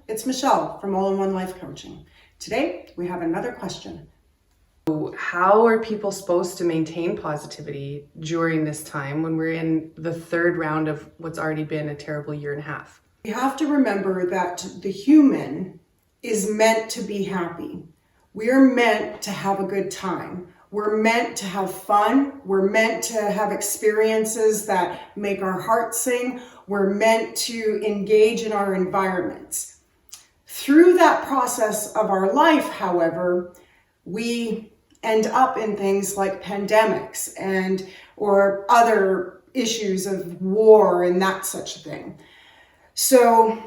it's Michelle from All in One Life Coaching. Today, we have another question. How are people supposed to maintain positivity during this time when we're in the third round of what's already been a terrible year and a half? We have to remember that the human is meant to be happy. We are meant to have a good time. We're meant to have fun. We're meant to have experiences that make our hearts sing. We're meant to engage in our environments. Through that process of our life, however, we end up in things like pandemics or other issues of war and that such thing. So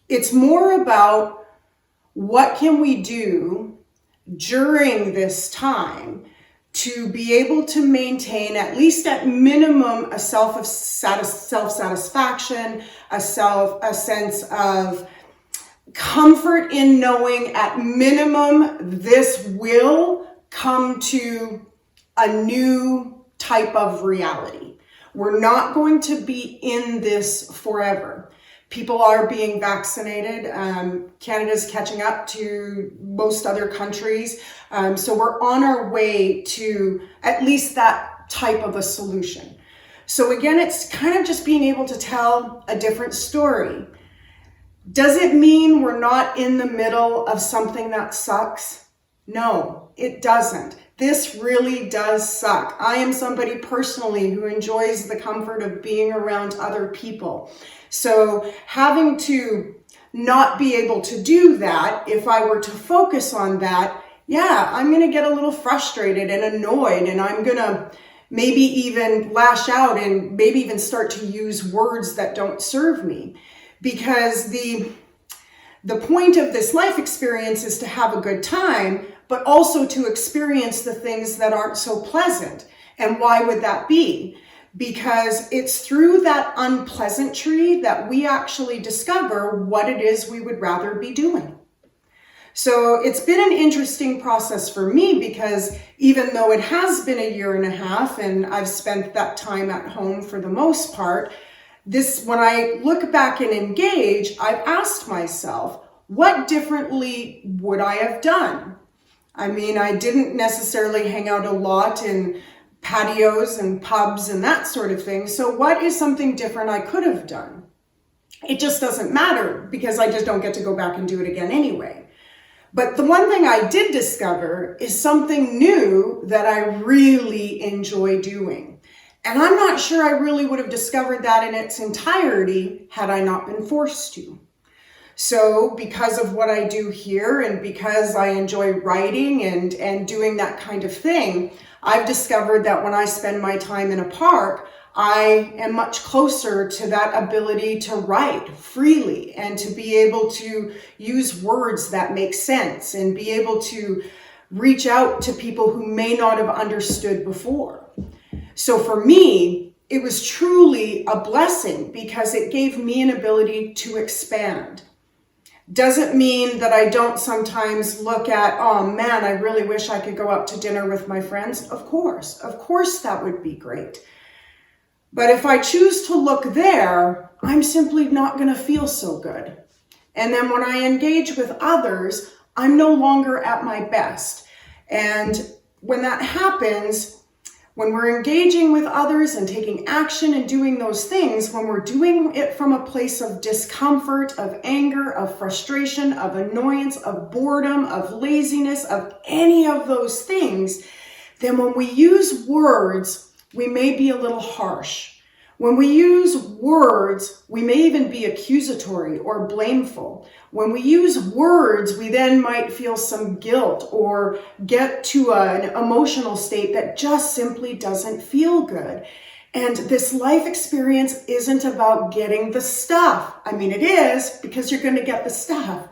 it's more about what can we do during this time to be able to maintain, at least at minimum, a self-satisfaction, a sense of comfort in knowing at minimum this will come to a new type of reality. We're not going to be in this forever. People are being vaccinated. Canada's catching up to most other countries. So we're on our way to at least that type of a solution. So again, it's kind of just being able to tell a different story. Does it mean we're not in the middle of something that sucks? No, it doesn't. This really does suck. I am somebody personally who enjoys the comfort of being around other people. So having to not be able to do that, if I were to focus on that, yeah, I'm going to get a little frustrated and annoyed, and I'm going to maybe even lash out and maybe even start to use words that don't serve me. Because the point of this life experience is to have a good time, but also to experience the things that aren't so pleasant. And why would that be? Because it's through that unpleasantry that we actually discover what it is we would rather be doing. So it's been an interesting process for me, because even though it has been a year and a half and I've spent that time at home for the most part, when I look back and engage, I've asked myself, what differently would I have done? I mean, I didn't necessarily hang out a lot in patios and pubs and that sort of thing. So what is something different I could have done? It just doesn't matter, because I just don't get to go back and do it again anyway. But the one thing I did discover is something new that I really enjoy doing. And I'm not sure I really would have discovered that in its entirety had I not been forced to. So because of what I do here, and because I enjoy writing and doing that kind of thing, I've discovered that when I spend my time in a park, I am much closer to that ability to write freely and to be able to use words that make sense and be able to reach out to people who may not have understood before. So for me, it was truly a blessing, because it gave me an ability to expand. Doesn't mean that I don't sometimes look at, oh man, I really wish I could go out to dinner with my friends. Of course that would be great. But if I choose to look there, I'm simply not going to feel so good. And then when I engage with others, I'm no longer at my best. And when that happens, when we're engaging with others and taking action and doing those things, when we're doing it from a place of discomfort, of anger, of frustration, of annoyance, of boredom, of laziness, of any of those things, then when we use words, we may be a little harsh. When we use words, we may even be accusatory or blameful. When we use words, we then might feel some guilt or get to an emotional state that just simply doesn't feel good. And this life experience isn't about getting the stuff. I mean, it is, because you're going to get the stuff,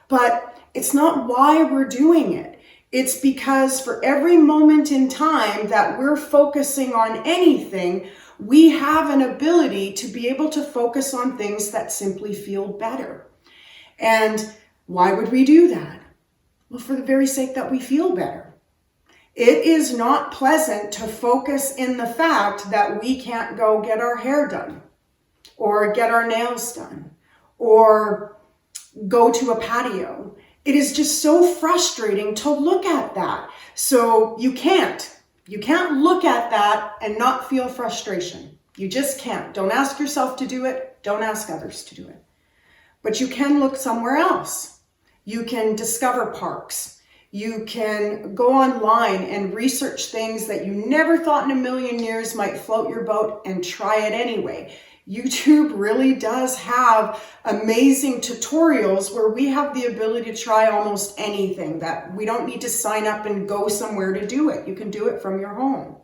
but it's not why we're doing it. It's because for every moment in time that we're focusing on anything, we have an ability to be able to focus on things that simply feel better. And why would we do that? Well, for the very sake that we feel better. It is not pleasant to focus in the fact that we can't go get our hair done or get our nails done or go to a patio. It is just so frustrating to look at that. So you can't look at that and not feel frustration. You just can't. Don't ask yourself to do it. Don't ask others to do it. But you can look somewhere else. You can discover parks. You can go online and research things that you never thought in a million years might float your boat and try it anyway. YouTube really does have amazing tutorials where we have the ability to try almost anything, that we don't need to sign up and go somewhere to do it. You can do it from your home.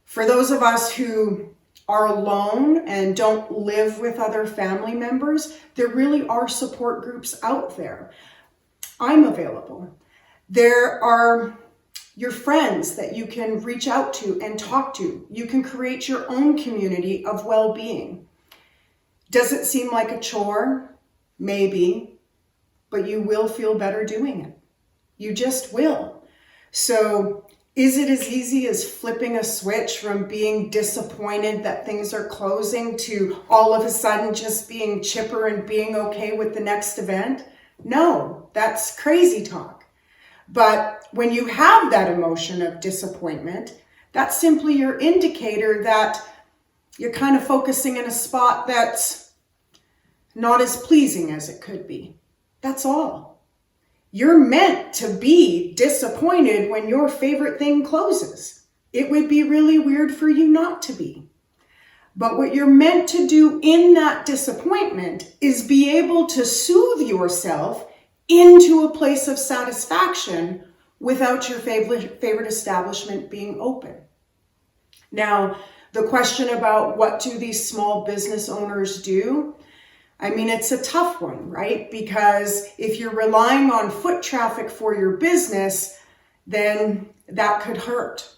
For those of us who are alone and don't live with other family members, there really are support groups out there. I'm available. There are your friends that you can reach out to and talk to. You can create your own community of well-being. Does it seem like a chore? Maybe, but you will feel better doing it. You just will. So is it as easy as flipping a switch from being disappointed that things are closing to all of a sudden just being chipper and being okay with the next event? No, that's crazy talk. But when you have that emotion of disappointment, that's simply your indicator that you're kind of focusing in a spot that's not as pleasing as it could be. That's all. You're meant to be disappointed when your favorite thing closes. It would be really weird for you not to be. But what you're meant to do in that disappointment is be able to soothe yourself into a place of satisfaction without your favorite establishment being open. Now, the question about what do these small business owners do? I mean, it's a tough one, right? Because if you're relying on foot traffic for your business, then that could hurt.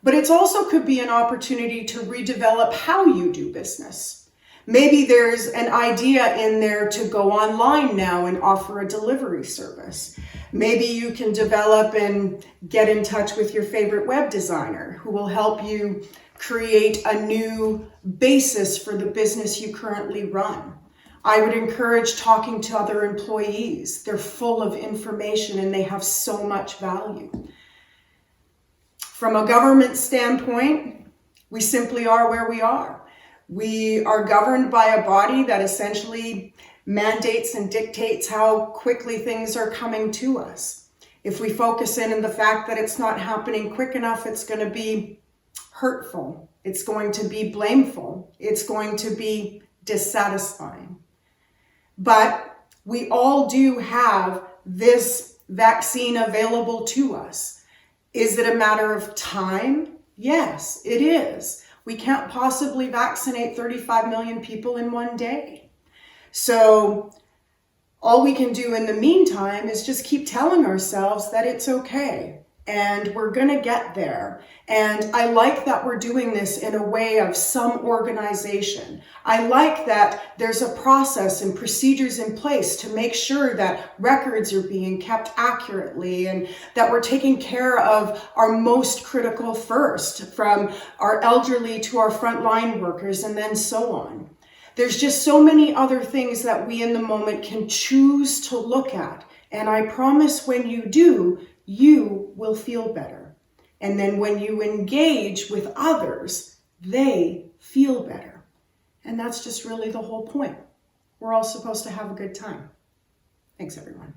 But it also could be an opportunity to redevelop how you do business. Maybe there's an idea in there to go online now and offer a delivery service. Maybe you can develop and get in touch with your favorite web designer who will help you create a new basis for the business you currently run. I would encourage talking to other employees. They're full of information and they have so much value. From a government standpoint, we simply are where we are. We are governed by a body that essentially mandates and dictates how quickly things are coming to us. If we focus in on the fact that it's not happening quick enough, it's going to be hurtful. It's going to be blameful. It's going to be dissatisfying. But we all do have this vaccine available to us. Is it a matter of time? Yes, it is. We can't possibly vaccinate 35 million people in one day. So all we can do in the meantime is just keep telling ourselves that it's okay and we're going to get there. And I like that we're doing this in a way of some organization. I like that there's a process and procedures in place to make sure that records are being kept accurately and that we're taking care of our most critical first, from our elderly to our frontline workers and then so on. There's just so many other things that we in the moment can choose to look at. And I promise when you do, you will feel better. And then when you engage with others, they feel better. And that's just really the whole point. We're all supposed to have a good time. Thanks, everyone.